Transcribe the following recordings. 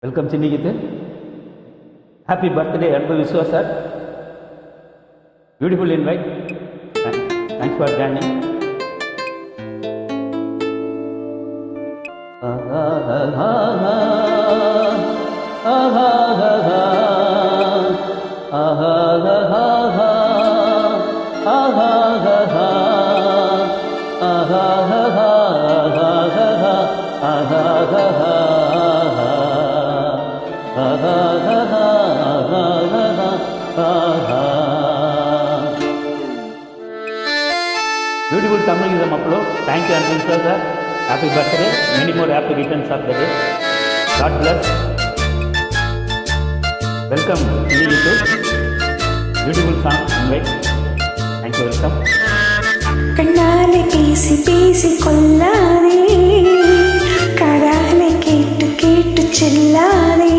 Welcome சின்னிகித்து. Happy birthday அன்பு Viswa sir. Beautiful invite. Thanks for joining. Beautiful Tamilism upload. Thank you and sir. Happy birthday. Many more happy returns of the day. God bless. Welcome to YouTube. Beautiful song. Invite. Thank you. Welcome. கண்ணாலே பேசி பேசி கொல்லாதே, காதாலே கேட்டு கேட்டு செல்லாதே,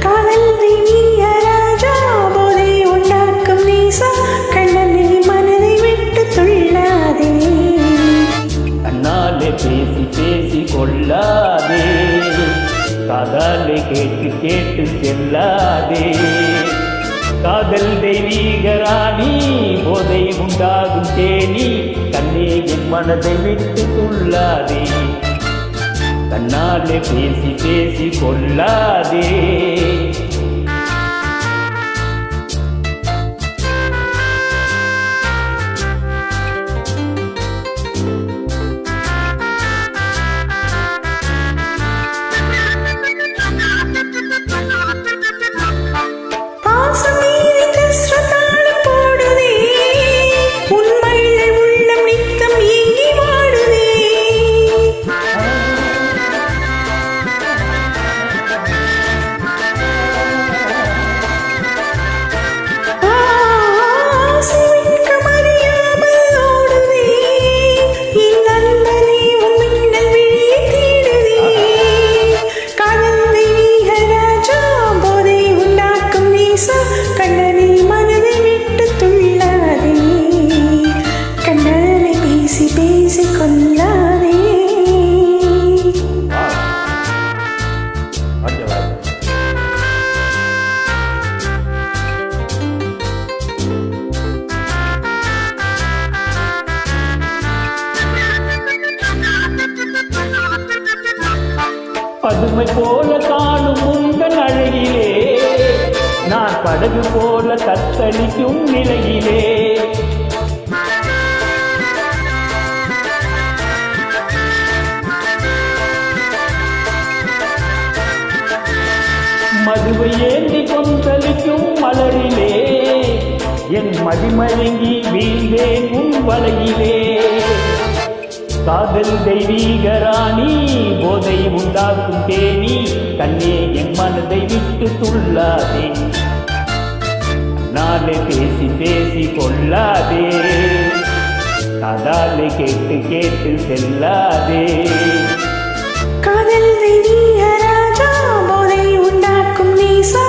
காதல் தெய்வீக ராஜா போதை உண்டாக்கும் நேசா, கண்ணனை மனதை விட்டு துள்ளாதே. கண்ணாலே பேசி பேசி கொள்ளாதே, காதாலே கேட்டு கேட்டு செல்லாதே, காதல் தெய்வீக ராணி போதை உண்டாகும் தேனி, கண்ணே என் மனதை விட்டு துள்ளாதே. கண்ணாலே பேசி பேசி கொள்ளாதே. பதுமை போல காணும் உங்கள் அழகிலே, நான் படகு போல தத்தளிக்கும் நிலையிலே, மதுவை ஏந்தி கொந்தளிக்கும் மலரிலே, என் மதிமயங்கி வீழ்ந்தேன் உன் வலையிலே, காதல் தெய்வீக ராணி போதை உண்டாக்கும் தேனி, கண்ணே என் மனதை விட்டு துள்ளாதே. நாளே பேசி பேசி கொள்ளாதே, காதாலே கேட்டு கேட்டு செல்லாதே. காதல் தெய்வீக ராஜா போதை உண்டாக்கும் நேசா,